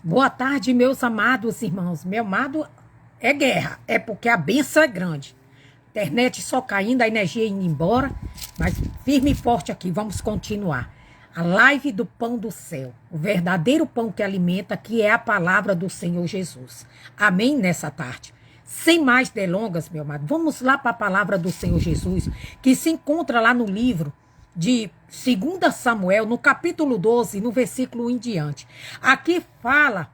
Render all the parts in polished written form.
Boa tarde, meus amados irmãos. Meu amado, é guerra. É porque a benção é grande. Internet só caindo, a energia indo embora. Mas firme e forte aqui, vamos continuar. A live do pão do céu. O verdadeiro pão que alimenta, que é a palavra do Senhor Jesus. Amém nessa tarde. Sem mais delongas, meu amado, vamos lá para a palavra do Senhor Jesus, que se encontra lá no livro de 2 Samuel, no capítulo 12, no versículo 1 em diante. Aqui fala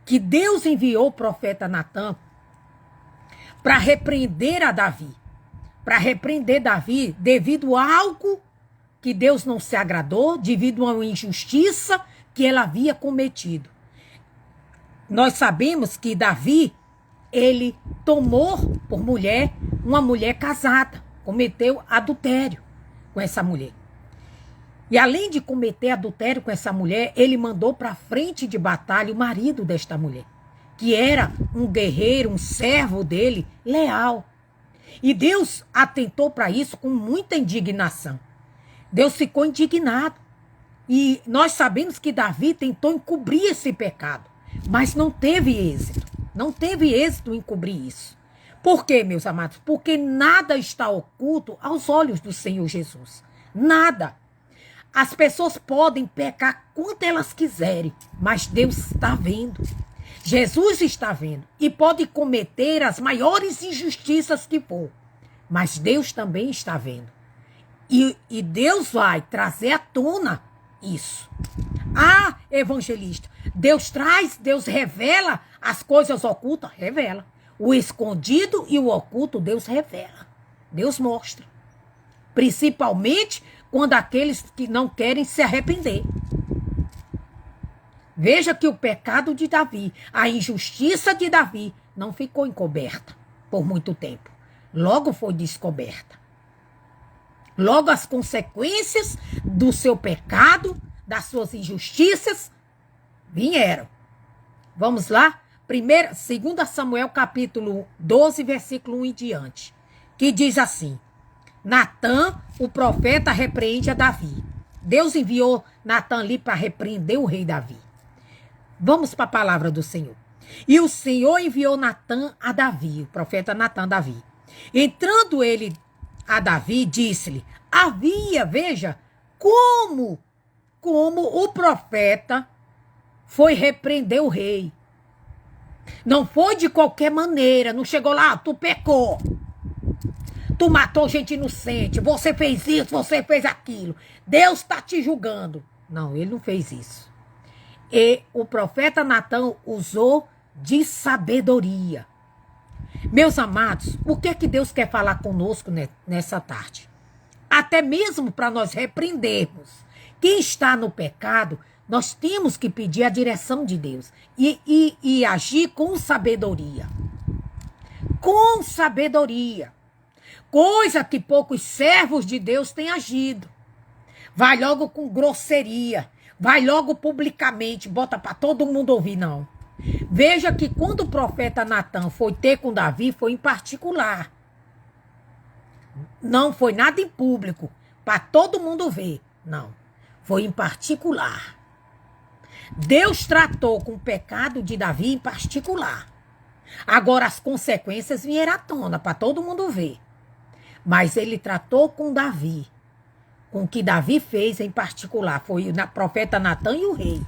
que Deus enviou o profeta Natã para repreender a Davi. Para repreender Davi devido a algo que Deus não se agradou, devido a uma injustiça que ele havia cometido. Nós sabemos que Davi, ele tomou por mulher uma mulher casada, cometeu adultério com essa mulher. E além de cometer adultério com essa mulher, ele mandou para a frente de batalha o marido desta mulher, que era um guerreiro, um servo dele, leal. E Deus atentou para isso com muita indignação. Deus ficou indignado. E nós sabemos que Davi tentou encobrir esse pecado, mas não teve êxito. Não teve êxito em cobrir isso. Por quê, meus amados? Porque nada está oculto aos olhos do Senhor Jesus. Nada. As pessoas podem pecar quanto elas quiserem, mas Deus está vendo. Jesus está vendo e pode cometer as maiores injustiças que for, mas Deus também está vendo. E Deus vai trazer à tona isso. Ah, evangelista, Deus traz, Deus revela as coisas ocultas, revela. O escondido e o oculto, Deus revela. Deus mostra. Principalmente quando aqueles que não querem se arrepender. Veja que o pecado de Davi, a injustiça de Davi, não ficou encoberta por muito tempo. Logo foi descoberta. Logo as consequências do seu pecado, das suas injustiças, vieram. Vamos lá? 2 Samuel capítulo 12, versículo 1 em diante. Que diz assim: Natã, o profeta, repreende a Davi. Deus enviou Natã ali para repreender o rei Davi. Vamos para a palavra do Senhor. E o Senhor enviou Natã a Davi, o profeta Natã a Davi. Entrando ele a Davi, disse-lhe: veja, como o profeta foi repreender o rei. Não foi de qualquer maneira, não chegou lá, tu pecou. Tu matou gente inocente, você fez isso, você fez aquilo. Deus está te julgando. Não, ele não fez isso. E o profeta Natã usou de sabedoria. Meus amados, o que é que Deus quer falar conosco nessa tarde? Até mesmo para nós repreendermos quem está no pecado, nós temos que pedir a direção de Deus e agir com sabedoria. Com sabedoria. Coisa que poucos servos de Deus têm agido. Vai logo com grosseria. Vai logo publicamente. Bota para todo mundo ouvir, não. Veja que quando o profeta Natã foi ter com Davi, foi em particular. Não foi nada em público. Para todo mundo ver. Não. Foi em particular. Deus tratou com o pecado de Davi em particular. Agora as consequências vieram à tona para todo mundo ver. Mas ele tratou com Davi. Com o que Davi fez em particular. Foi o profeta Natã e o rei.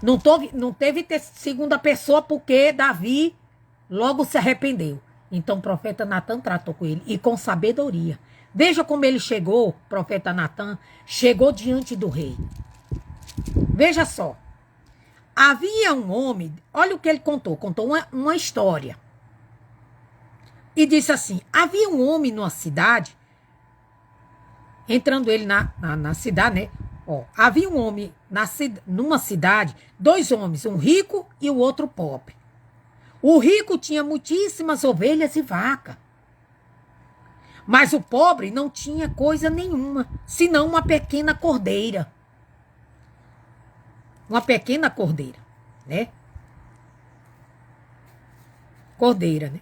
Não teve segunda pessoa porque Davi logo se arrependeu. Então o profeta Natã tratou com ele. E com sabedoria. Veja como ele chegou, o profeta Natã, chegou diante do rei. Veja só. Havia um homem, olha o que ele contou. Contou uma história. E disse assim: havia um homem numa cidade, entrando ele na cidade, né? Ó, havia um homem numa cidade, 2 homens, um rico e o outro pobre. O rico tinha muitíssimas ovelhas e vacas. Mas o pobre não tinha coisa nenhuma, senão uma pequena cordeira. Uma pequena cordeira, né? Cordeira, né?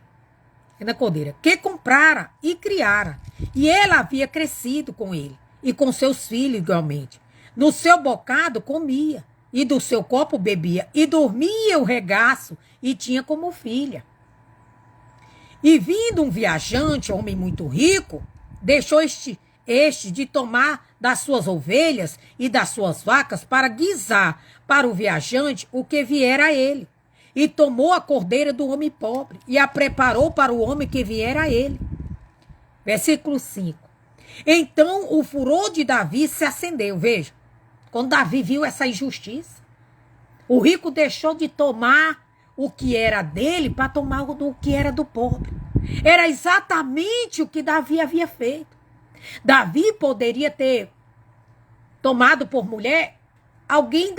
Pequena cordeira. Que comprara e criara. E ela havia crescido com ele. E com seus filhos igualmente. No seu bocado comia. e do seu copo bebia, e dormia o regaço, e tinha como filha. E vindo um viajante, homem muito rico, deixou este de tomar das suas ovelhas e das suas vacas para guisar para o viajante o que viera a ele. E tomou a cordeira do homem pobre e a preparou para o homem que viera a ele. Versículo 5. Então o furor de Davi se acendeu. Veja, quando Davi viu essa injustiça, o rico deixou de tomar o que era dele para tomar o que era do pobre. Era exatamente o que Davi havia feito. Davi poderia ter tomado por mulher alguém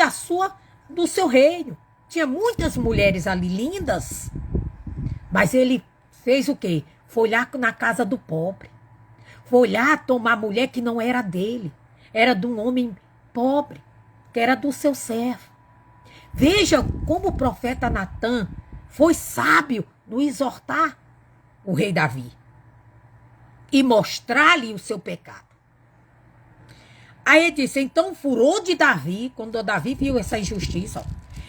do seu reino. Tinha muitas mulheres ali lindas, mas ele fez o quê? Foi lá na casa do pobre. Foi lá tomar mulher que não era dele. Era de um homem pobre, que era do seu servo. Veja como o profeta Natan foi sábio no exortar o rei Davi e mostrar-lhe o seu pecado. Aí ele disse, então o furor de Davi, quando Davi viu essa injustiça,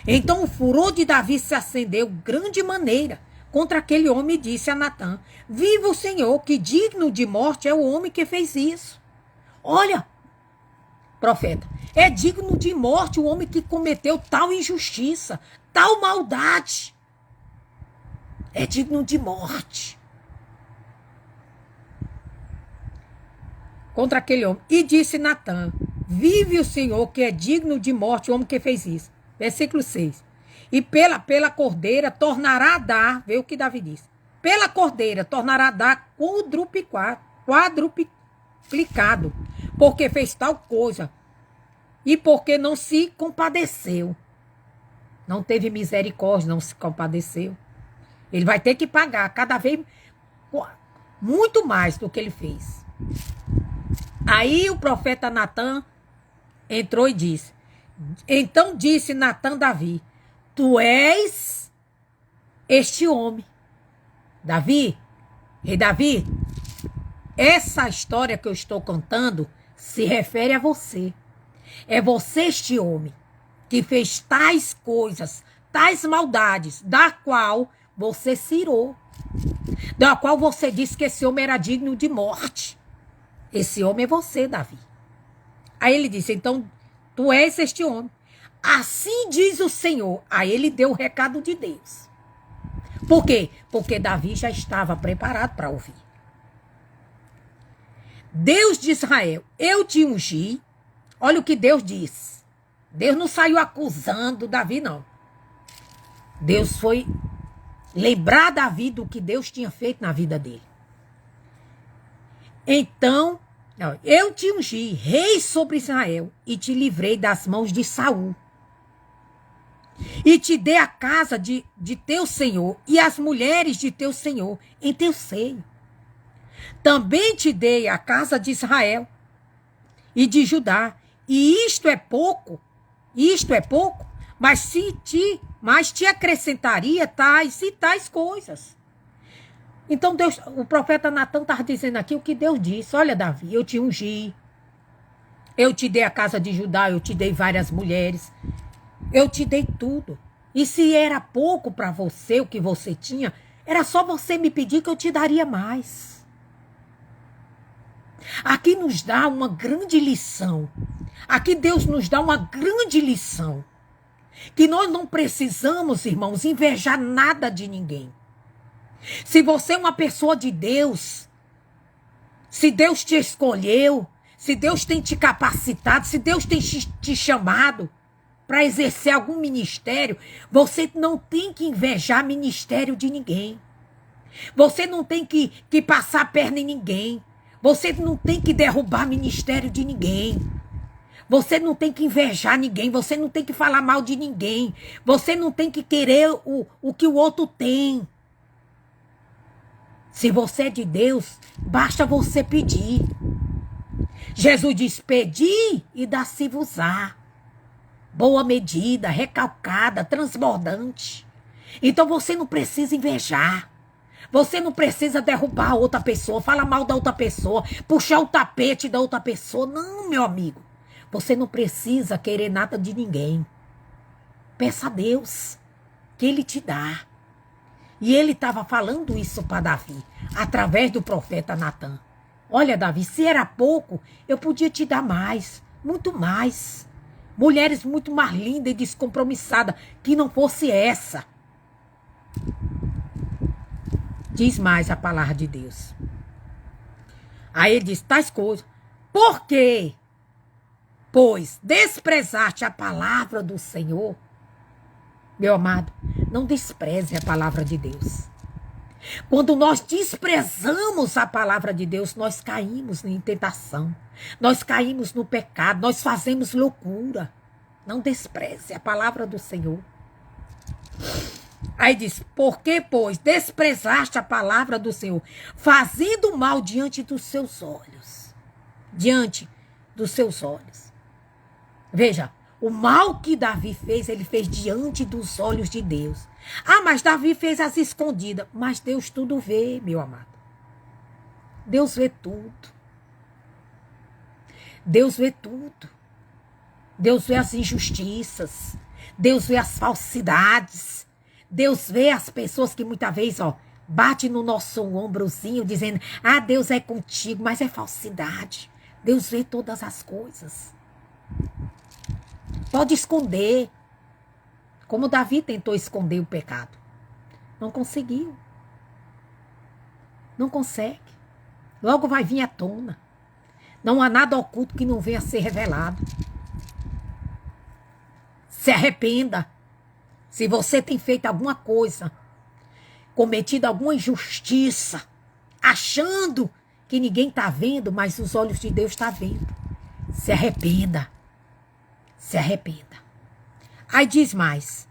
então o furor de Davi se acendeu grande maneira contra aquele homem e disse a Natan, viva o Senhor, que digno de morte é o homem que fez isso. Olha, profeta, é digno de morte o homem que cometeu tal injustiça, tal maldade. É digno de morte. Contra aquele homem. E disse Natan, vive o Senhor que é digno de morte o homem que fez isso. Versículo 6. E pela cordeira tornará a dar, vê o que Davi diz. Pela cordeira tornará a dar quadruplicado, porque fez tal coisa. E porque não se compadeceu. Não teve misericórdia, não se compadeceu. Ele vai ter que pagar cada vez muito mais do que ele fez. Aí o profeta Natan entrou e disse. Então disse Natan a Davi, tu és este homem. Davi, rei Davi, essa história que eu estou contando se refere a você. É você este homem que fez tais coisas, tais maldades, da qual você se irou, da qual você disse que esse homem era digno de morte. Esse homem é você, Davi. Aí ele disse, então, tu és este homem. Assim diz o Senhor. Aí ele deu o recado de Deus. Por quê? Porque Davi já estava preparado para ouvir. Deus de Israel, eu te ungi. Olha o que Deus disse. Deus não saiu acusando Davi, não. Deus foi lembrar Davi do que Deus tinha feito na vida dele. Então, eu te ungi, rei sobre Israel, e te livrei das mãos de Saul. E te dei a casa de teu senhor e as mulheres de teu senhor em teu seio. Também te dei a casa de Israel e de Judá. E isto é pouco, mas te acrescentaria tais e tais coisas. Então Deus, o profeta Natan estava dizendo aqui o que Deus disse. Olha, Davi, eu te ungi, eu te dei a casa de Judá, eu te dei várias mulheres, eu te dei tudo. E se era pouco para você o que você tinha, era só você me pedir que eu te daria mais. Aqui nos dá uma grande lição. Aqui Deus nos dá uma grande lição. Que nós não precisamos, irmãos, invejar nada de ninguém. Se você é uma pessoa de Deus, se Deus te escolheu, se Deus tem te capacitado, se Deus tem te chamado para exercer algum ministério, você não tem que invejar ministério de ninguém. Você não tem que passar a perna em ninguém. Você não tem que derrubar ministério de ninguém. Você não tem que invejar ninguém. Você não tem que falar mal de ninguém. Você não tem que querer o que o outro tem. Se você é de Deus, basta você pedir. Jesus diz, pedi e dá-se-vos-á. Boa medida, recalcada, transbordante. Então você não precisa invejar. Você não precisa derrubar a outra pessoa, falar mal da outra pessoa, puxar o tapete da outra pessoa. Não, meu amigo. Você não precisa querer nada de ninguém. Peça a Deus que Ele te dá. E ele estava falando isso para Davi, através do profeta Natan. Olha, Davi, se era pouco, eu podia te dar mais, muito mais. Mulheres muito mais lindas e descompromissadas, que não fosse essa. Diz mais a palavra de Deus. Aí ele diz, tais coisas. Por quê? Pois desprezaste a palavra do Senhor. Meu amado, não despreze a palavra de Deus. Quando nós desprezamos a palavra de Deus, nós caímos em tentação. Nós caímos no pecado, nós fazemos loucura. Não despreze a palavra do Senhor. Aí diz, por que, pois, desprezaste a palavra do Senhor, fazendo mal diante dos seus olhos? Diante dos seus olhos. Veja, o mal que Davi fez, ele fez diante dos olhos de Deus. Ah, mas Davi fez as escondidas. Mas Deus tudo vê, meu amado. Deus vê tudo. Deus vê tudo. Deus vê as injustiças. Deus vê as falsidades. Deus vê as pessoas que muitas vezes, bate no nosso ombrozinho dizendo, ah, Deus é contigo, mas é falsidade. Deus vê todas as coisas. Pode esconder. Como Davi tentou esconder o pecado. Não conseguiu. Não consegue. Logo vai vir à tona. Não há nada oculto que não venha a ser revelado. Se arrependa. Se você tem feito alguma coisa, cometido alguma injustiça, achando que ninguém está vendo, mas os olhos de Deus estão vendo. Se arrependa. Se arrependa. Aí diz mais.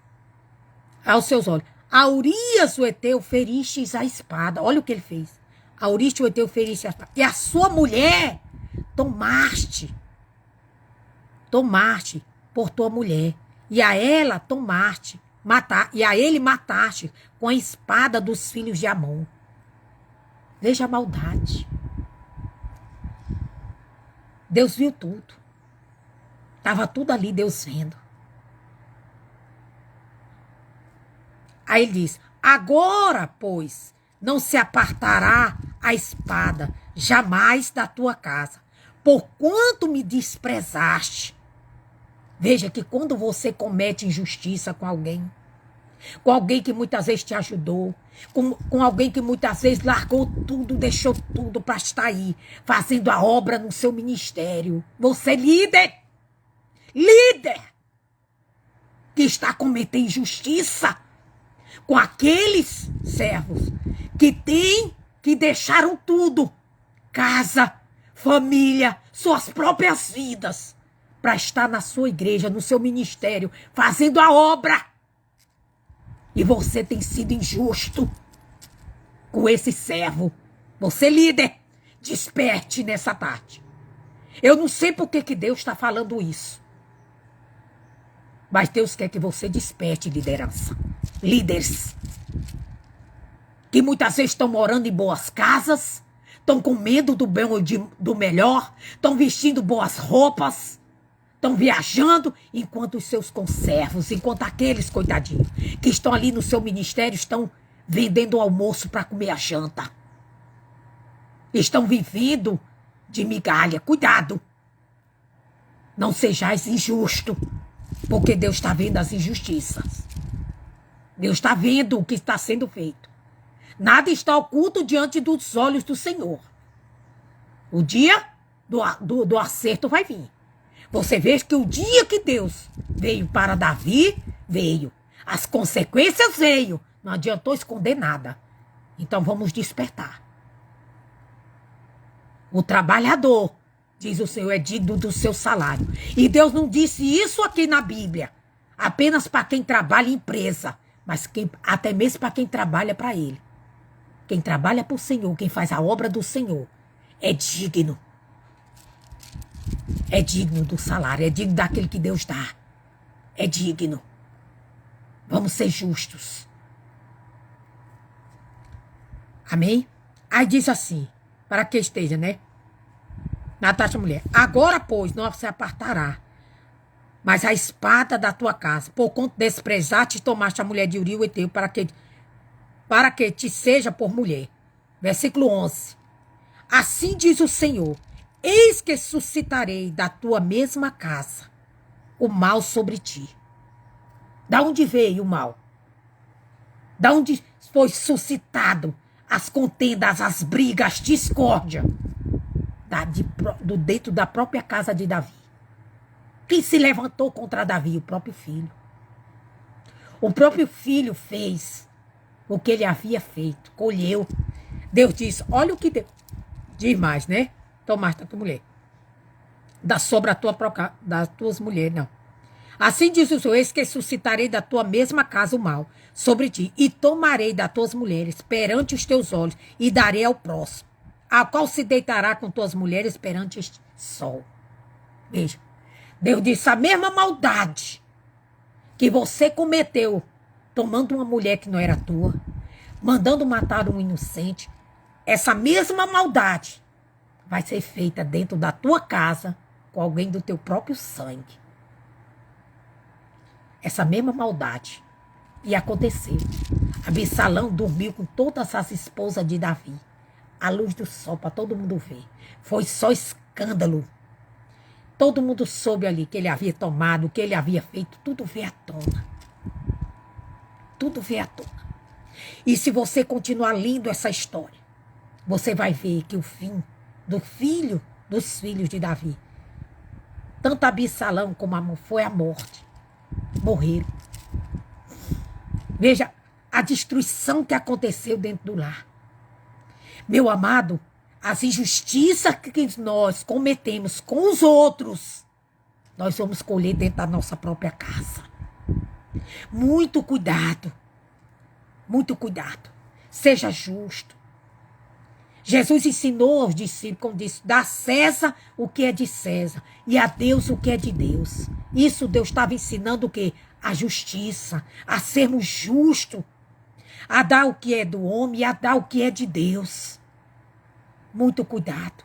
Aos seus olhos. A Urias o Eteu feristes a espada. Olha o que ele fez. A Urias o Eteu feristes a espada. E a sua mulher tomaste. Tomaste por tua mulher. E a ela tomaste. E a ele mataste com a espada dos filhos de Amon. Veja a maldade. Deus viu tudo. Estava tudo ali, Deus vendo. Aí ele diz, agora, pois, não se apartará a espada jamais da tua casa, porquanto me desprezaste. Veja que quando você comete injustiça com alguém que muitas vezes te ajudou, com alguém que muitas vezes largou tudo, deixou tudo para estar aí, fazendo a obra no seu ministério, você líder que está cometendo injustiça com aqueles servos que deixaram tudo, casa, família, suas próprias vidas, para estar na sua igreja, no seu ministério, fazendo a obra. E você tem sido injusto com esse servo. Você, líder, desperte nessa tarde. Eu não sei por que Deus está falando isso. Mas Deus quer que você desperte liderança. Líderes. Que muitas vezes estão morando em boas casas, estão com medo do bem ou do melhor, estão vestindo boas roupas, estão viajando, enquanto os seus conservos, enquanto aqueles, coitadinhos, que estão ali no seu ministério, estão vendendo o almoço para comer a janta. Estão vivendo de migalha. Cuidado. Não sejais injusto, porque Deus está vendo as injustiças. Deus está vendo o que está sendo feito. Nada está oculto diante dos olhos do Senhor. O dia do acerto vai vir. Você vê que o dia que Deus veio para Davi, veio. As consequências veio. Não adiantou esconder nada. Então vamos despertar. O trabalhador, diz o Senhor, é digno do seu salário. E Deus não disse isso aqui na Bíblia. Apenas para quem trabalha em empresa. Mas até mesmo para quem trabalha para Ele. Quem trabalha para o Senhor, quem faz a obra do Senhor, é digno. É digno do salário, é digno daquele que Deus dá. É digno. Vamos ser justos. Amém? Aí diz assim, para que esteja, né? Natasha, mulher. Agora, pois, não se apartará mas a espada da tua casa, por conta desprezar-te, tomaste a mulher de Uri o Eteu para que te seja por mulher. Versículo 11. Assim diz o Senhor, eis que suscitarei da tua mesma casa o mal sobre ti. Da onde veio o mal? Da onde foi suscitado as contendas, as brigas, a discórdia? Do dentro da própria casa de Davi. Quem se levantou contra Davi? O próprio filho. O próprio filho fez o que ele havia feito, colheu. Deus disse, olha o que Deus diz mais, né? Tomaste a tua mulher. Da sobra das tuas mulheres, não. Assim diz o Senhor, eis que suscitarei da tua mesma casa o mal sobre ti, e tomarei das tuas mulheres perante os teus olhos, e darei ao próximo, a qual se deitará com tuas mulheres perante este sol. Veja, Deus disse, a mesma maldade que você cometeu, tomando uma mulher que não era tua, mandando matar um inocente, essa mesma maldade vai ser feita dentro da tua casa com alguém do teu próprio sangue. Essa mesma maldade ia acontecer. Absalão dormiu com todas as esposas de Davi, à luz do sol, para todo mundo ver. Foi só escândalo. Todo mundo soube ali que ele havia tomado, o que ele havia feito, tudo veio à tona. Tudo veio à tona. E se você continuar lendo essa história, você vai ver que o fim dos filhos de Davi, tanto Absalão como foi a morte. Morreram. Veja a destruição que aconteceu dentro do lar. Meu amado, as injustiças que nós cometemos com os outros, nós vamos colher dentro da nossa própria casa. Muito cuidado. Muito cuidado. Seja justo. Jesus ensinou aos discípulos, como disse, dá a César o que é de César e a Deus o que é de Deus. Isso Deus estava ensinando o quê? A justiça, a sermos justos, a dar o que é do homem e a dar o que é de Deus. Muito cuidado.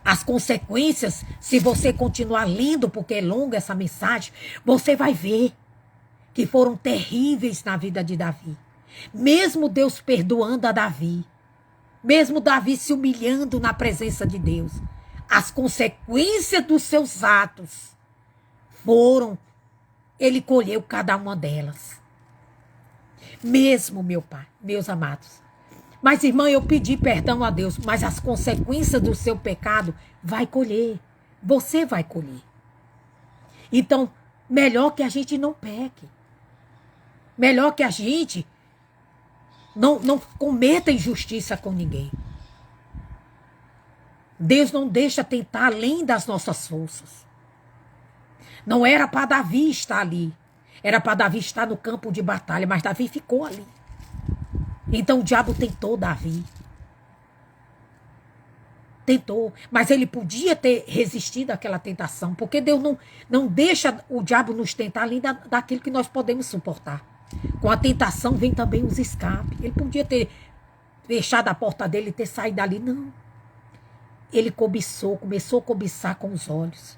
As consequências, se você continuar lendo, porque é longa essa mensagem, você vai ver que foram terríveis na vida de Davi. Mesmo Deus perdoando a Davi, mesmo Davi se humilhando na presença de Deus, as consequências dos seus atos foram, ele colheu cada uma delas. Mesmo, meu pai, meus amados. Mas, irmã, eu pedi perdão a Deus, mas as consequências do seu pecado vai colher. Você vai colher. Então, melhor que a gente não peque. Melhor que a gente não cometa injustiça com ninguém. Deus não deixa tentar além das nossas forças. Não era para Davi estar ali. Era para Davi estar no campo de batalha, mas Davi ficou ali. Então o diabo tentou Davi. Tentou, mas ele podia ter resistido àquela tentação, porque Deus não deixa o diabo nos tentar além daquilo que nós podemos suportar. Com a tentação vem também os escapes. Ele podia ter fechado a porta dele e ter saído dali. Não. Ele começou a cobiçar com os olhos.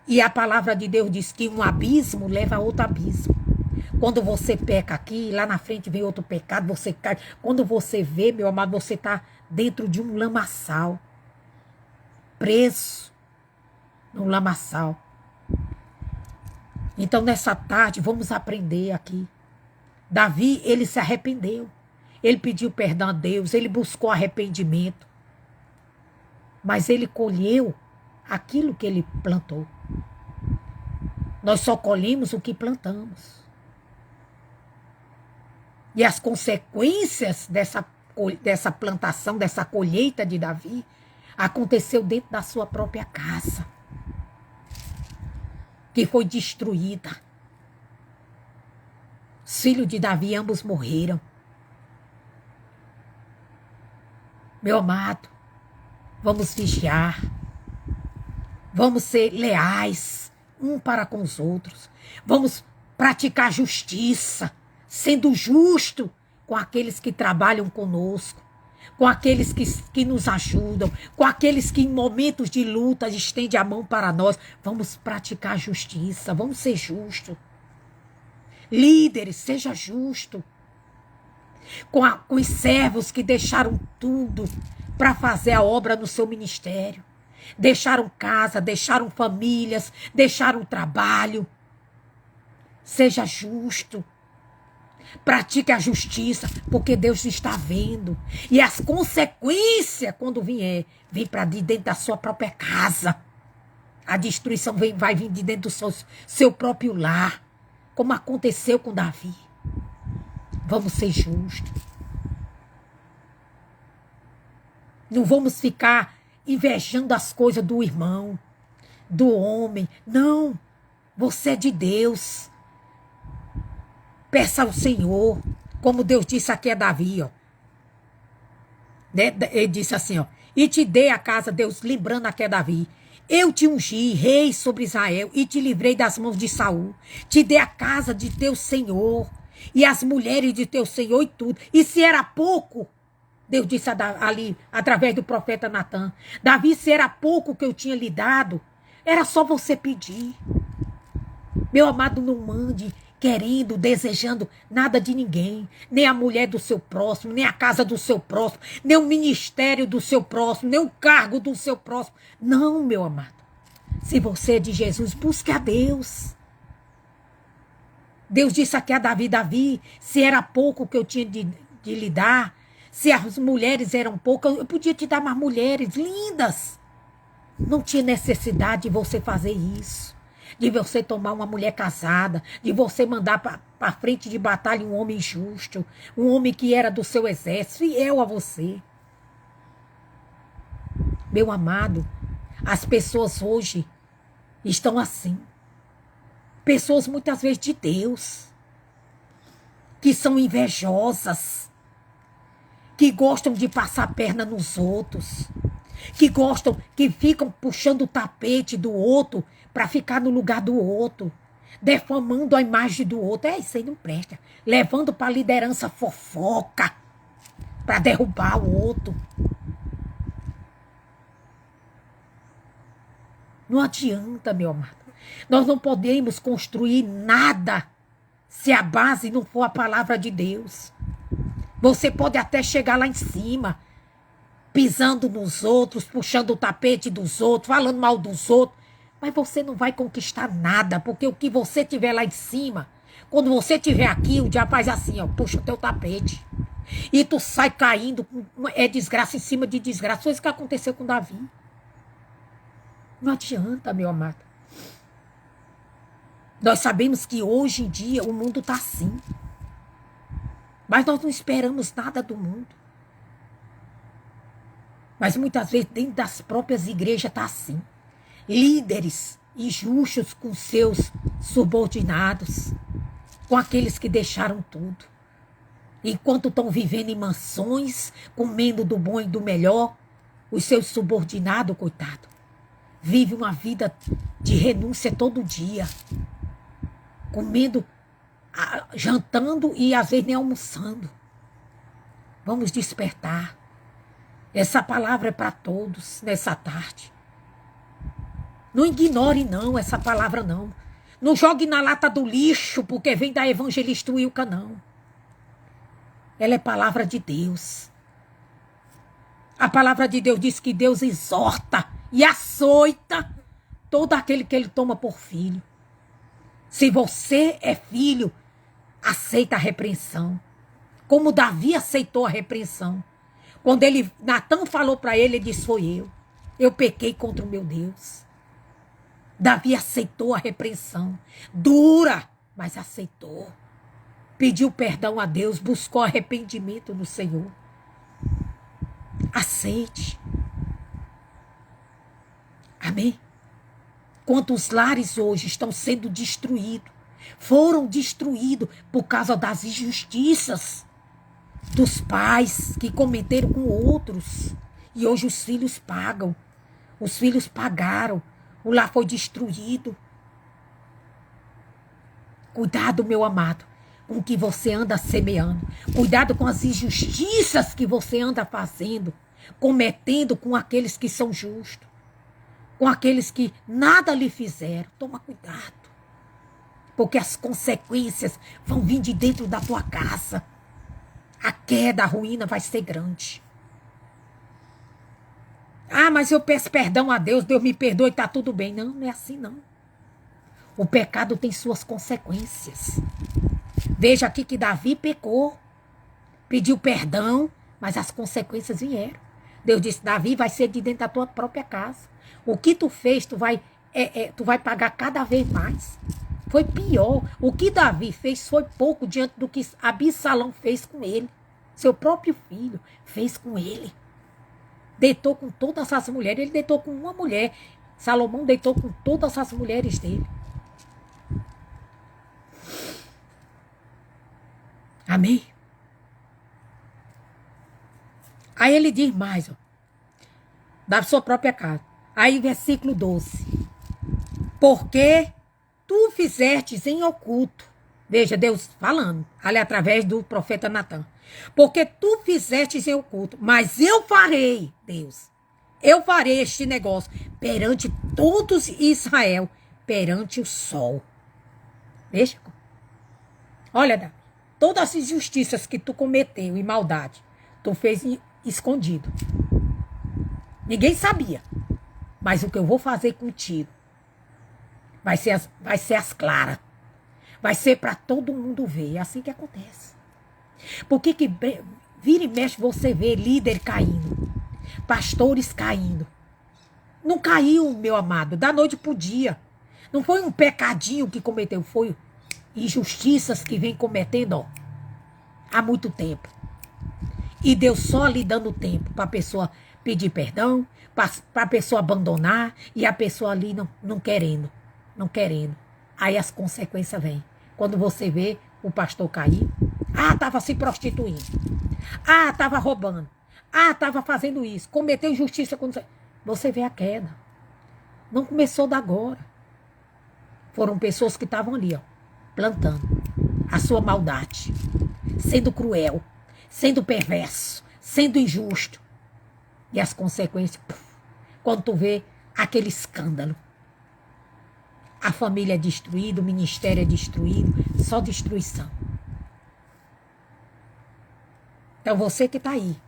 E a palavra de Deus diz que um abismo leva a outro abismo. Quando você peca aqui, lá na frente vem outro pecado, você cai. Quando você vê, meu amado, você está dentro de um lamaçal. Preso num lamaçal. Então, nessa tarde, vamos aprender aqui. Davi, ele se arrependeu. Ele pediu perdão a Deus, ele buscou arrependimento. Mas ele colheu aquilo que ele plantou. Nós só colhemos o que plantamos. E as consequências dessa plantação, dessa colheita de Davi, aconteceu dentro da sua própria casa, que foi destruída. Os filhos de Davi ambos morreram. Meu amado, vamos vigiar. Vamos ser leais um para com os outros. Vamos praticar justiça, sendo justo com aqueles que trabalham conosco. com aqueles que nos ajudam, com aqueles que em momentos de luta estendem a mão para nós. Vamos praticar justiça, vamos ser justos. Líderes, seja justo. Com os servos que deixaram tudo para fazer a obra no seu ministério. Deixaram casa, deixaram famílias, deixaram trabalho. Seja justo. Pratique a justiça, porque Deus está vendo. E as consequências, quando vier, vem para dentro da sua própria casa. A destruição vai vir de dentro do seu próprio lar, como aconteceu com Davi. Vamos ser justos. Não vamos ficar invejando as coisas do irmão, do homem. Não, você é de Deus. Peça ao Senhor, como Deus disse aqui a Davi, ó. Ele disse assim, ó. E te dei a casa, Deus, lembrando aqui a Davi. Eu te ungi, rei sobre Israel, e te livrei das mãos de Saul. Te dei a casa de teu Senhor, e as mulheres de teu Senhor e tudo. E se era pouco, Deus disse ali, através do profeta Natan, Davi, se era pouco que eu tinha lhe dado, era só você pedir. Meu amado, não mande querendo, desejando nada de ninguém, nem a mulher do seu próximo, nem a casa do seu próximo, nem o ministério do seu próximo, nem o cargo do seu próximo. Não, meu amado. Se você é de Jesus, busque a Deus. Deus disse aqui a Davi, Davi, se era pouco que eu tinha de lhe dar, se as mulheres eram poucas, eu podia te dar mais mulheres lindas. Não tinha necessidade de você fazer isso. De você tomar uma mulher casada, de você mandar para frente de batalha um homem justo, um homem que era do seu exército, fiel a você. Meu amado, as pessoas hoje estão assim. Pessoas muitas vezes de Deus, que são invejosas, que gostam de passar a perna nos outros, que ficam puxando o tapete do outro para ficar no lugar do outro, defamando a imagem do outro. Isso aí não presta. Levando para a liderança fofoca, para derrubar o outro. Não adianta, meu amado. Nós não podemos construir nada se a base não for a palavra de Deus. Você pode até chegar lá em cima, pisando nos outros, puxando o tapete dos outros, falando mal dos outros. Mas você não vai conquistar nada, porque o que você tiver lá em cima, quando você estiver aqui, o diabo faz assim, ó, puxa o teu tapete. E tu sai caindo, é desgraça em cima de desgraça. Foi isso que aconteceu com Davi. Não adianta, meu amado. Nós sabemos que hoje em dia o mundo está assim. Mas nós não esperamos nada do mundo. Mas muitas vezes dentro das próprias igrejas está assim. Líderes injustos com seus subordinados, com aqueles que deixaram tudo. Enquanto estão vivendo em mansões, comendo do bom e do melhor, os seus subordinados, coitado, vivem uma vida de renúncia todo dia, comendo, jantando e às vezes nem almoçando. Vamos despertar. Essa palavra é para todos nessa tarde. Não ignore não essa palavra não. Não jogue na lata do lixo porque vem da evangelista Wilca não. Ela é palavra de Deus. A palavra de Deus diz que Deus exorta e açoita todo aquele que ele toma por filho. Se você é filho, aceita a repreensão. Como Davi aceitou a repreensão. Quando Natan falou para ele, ele disse, foi eu. Eu pequei contra o meu Deus. Davi aceitou a repreensão. Dura, mas aceitou. Pediu perdão a Deus, buscou arrependimento no Senhor. Aceite. Amém? Quantos lares hoje estão sendo destruídos, foram destruídos por causa das injustiças dos pais que cometeram com outros. E hoje os filhos pagam. Os filhos pagaram. O lar foi destruído. Cuidado, meu amado. com o que você anda semeando. Cuidado com as injustiças que você anda fazendo, cometendo com aqueles que são justos, com aqueles que nada lhe fizeram. Toma cuidado, porque as consequências vão vir de dentro da tua casa. A queda, a ruína vai ser grande. Ah, mas eu peço perdão a Deus, Deus me perdoe, está tudo bem. Não, não é assim não. O pecado tem suas consequências. Veja aqui que Davi pecou, pediu perdão, mas as consequências vieram. Deus disse, Davi, vai ser de dentro da tua própria casa. O que tu fez, tu vai pagar cada vez mais. Foi pior. O que Davi fez foi pouco diante do que Absalão fez com ele. Seu próprio filho fez com ele. Deitou com todas as mulheres. Ele deitou com uma mulher. Salomão deitou com todas as mulheres dele. Amém? Aí ele diz mais, ó, da sua própria casa. Aí versículo 12. Porque tu fizestes em oculto. Veja, Deus falando, ali através do profeta Natan. Porque tu fizestes em oculto, mas eu farei, Deus, eu farei este negócio perante todos Israel, perante o sol. Veja. Olha, Davi, todas as injustiças que tu cometeu e maldade, tu fez escondido. Ninguém sabia. Mas o que eu vou fazer contigo vai ser as claras. Vai ser para todo mundo ver. É assim que acontece. Por que vira e mexe você vê líder caindo, pastores caindo? Não caiu, meu amado, da noite pro dia. Não foi um pecadinho que cometeu, foi injustiças que vem cometendo, ó, há muito tempo. E Deus só lhe dando tempo para a pessoa pedir perdão, para a pessoa abandonar, e a pessoa ali não querendo. Aí as consequências vêm. Quando você vê o pastor cair, estava se prostituindo. Estava roubando. Estava fazendo isso. Cometeu injustiça. Você vê a queda. Não começou da agora. Foram pessoas que estavam ali, ó, plantando a sua maldade, sendo cruel, sendo perverso, sendo injusto. E as consequências, quando tu vê aquele escândalo, a família é destruída, o ministério é destruído, só destruição. Então você que está aí,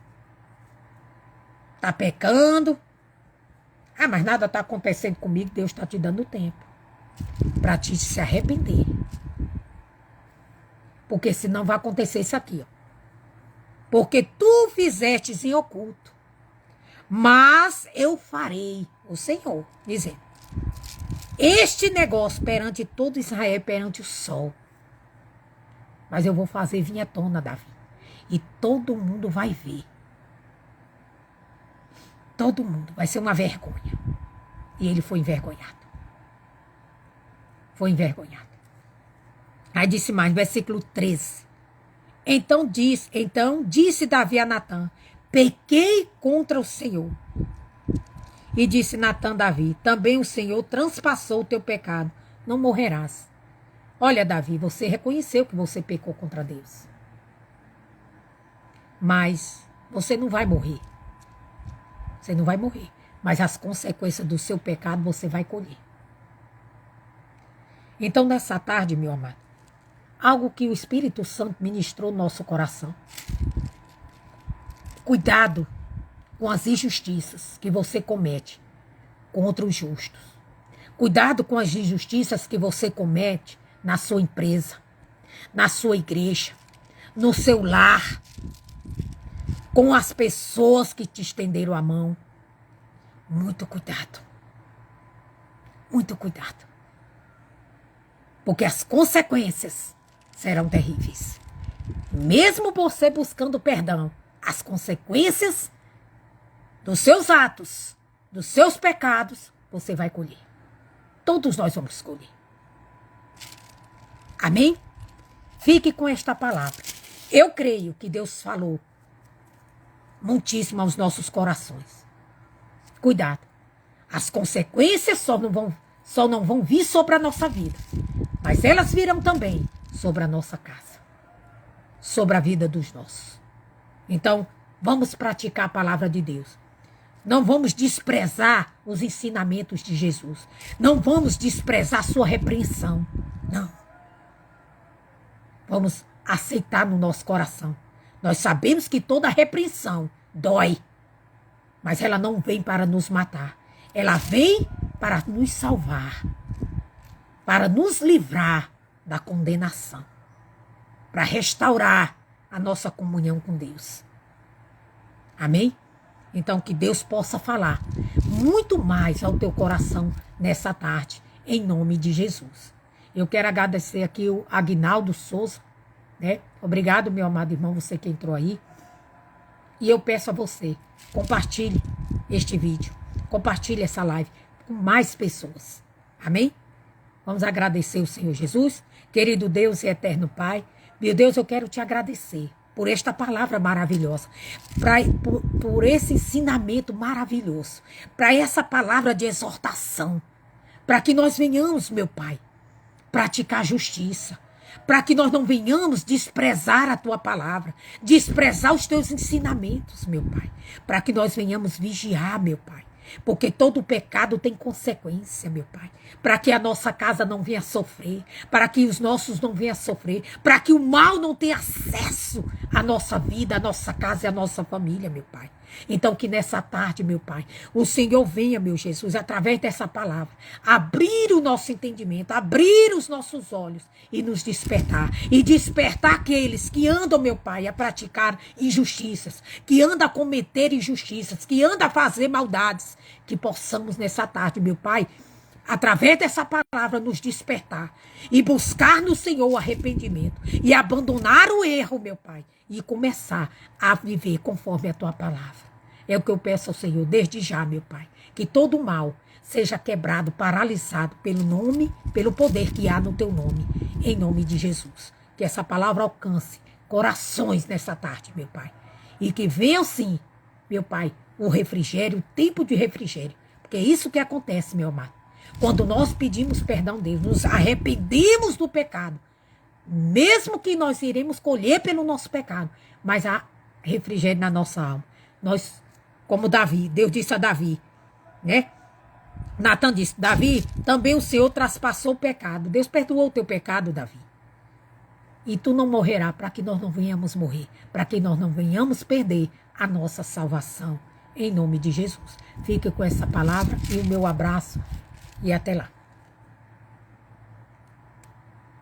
está pecando, mas nada está acontecendo comigo, Deus está te dando tempo para te se arrepender. Porque senão vai acontecer isso aqui, ó. Porque tu fizestes em oculto, mas eu farei, o Senhor, dizendo, este negócio perante todo Israel, perante o sol. Mas eu vou fazer vir à tona, Davi. E todo mundo vai ver. Todo mundo. Vai ser uma vergonha. E ele foi envergonhado. Foi envergonhado. Aí disse mais, versículo 13. Então disse Davi a Natã, pequei contra o Senhor. E disse Natã a Davi, também o Senhor transpassou o teu pecado, não morrerás. Olha, Davi, você reconheceu que você pecou contra Deus. Mas você não vai morrer. Você não vai morrer. Mas as consequências do seu pecado você vai colher. Então, nessa tarde, meu amado, algo que o Espírito Santo ministrou no nosso coração. Cuidado com as injustiças que você comete contra os justos. Cuidado com as injustiças que você comete na sua empresa, na sua igreja, no seu lar, com as pessoas que te estenderam a mão. Muito cuidado. Muito cuidado. Porque as consequências serão terríveis. Mesmo você buscando perdão, as consequências dos seus atos, dos seus pecados, você vai colher. Todos nós vamos colher. Amém? Fique com esta palavra. Eu creio que Deus falou muitíssimo aos nossos corações. Cuidado. As consequências só não vão vir sobre a nossa vida, mas elas virão também sobre a nossa casa. sobre a vida dos nossos. Então, vamos praticar a palavra de Deus. Não vamos desprezar os ensinamentos de Jesus. Não vamos desprezar sua repreensão. Não. Vamos aceitar no nosso coração. Nós sabemos que toda repreensão dói. Mas ela não vem para nos matar. Ela vem para nos salvar. Para nos livrar da condenação. Para restaurar a nossa comunhão com Deus. Amém? Então, que Deus possa falar muito mais ao teu coração nessa tarde, em nome de Jesus. Eu quero agradecer aqui o Aguinaldo Souza, né? Obrigado, meu amado irmão, você que entrou aí. E eu peço a você, compartilhe este vídeo, compartilhe essa live com mais pessoas. Amém? Vamos agradecer o Senhor Jesus. Querido Deus e eterno Pai, meu Deus, eu quero te agradecer por esta palavra maravilhosa, por esse ensinamento maravilhoso, para essa palavra de exortação, para que nós venhamos, meu Pai, praticar justiça, para que nós não venhamos desprezar a tua palavra, desprezar os teus ensinamentos, meu Pai, para que nós venhamos vigiar, meu Pai, porque todo pecado tem consequência, meu Pai, para que a nossa casa não venha sofrer, para que os nossos não venham sofrer, para que o mal não tenha acesso à nossa vida, à nossa casa e à nossa família, meu Pai. Então que nessa tarde, meu Pai, o Senhor venha, meu Jesus, através dessa palavra, abrir o nosso entendimento, abrir os nossos olhos e nos despertar. E despertar aqueles que andam, meu Pai, a praticar injustiças, que andam a cometer injustiças, que andam a fazer maldades, que possamos nessa tarde, meu Pai, através dessa palavra nos despertar e buscar no Senhor o arrependimento e abandonar o erro, meu Pai, e começar a viver conforme a tua palavra. É o que eu peço ao Senhor desde já, meu Pai, que todo mal seja quebrado, paralisado pelo nome, pelo poder que há no teu nome, em nome de Jesus. Que essa palavra alcance corações nessa tarde, meu Pai, e que venha sim, meu Pai, o refrigério, o tempo de refrigério, porque é isso que acontece, meu amado. Quando nós pedimos perdão a Deus, nos arrependemos do pecado, mesmo que nós iremos colher pelo nosso pecado, mas há refrigério na nossa alma. Nós, como Davi, Deus disse a Davi, né? Natan disse, Davi, também o Senhor traspassou o pecado. Deus perdoou o teu pecado, Davi. E tu não morrerás para que nós não venhamos morrer, para que nós não venhamos perder a nossa salvação. Em nome de Jesus. Fique com essa palavra e o meu abraço. E até lá.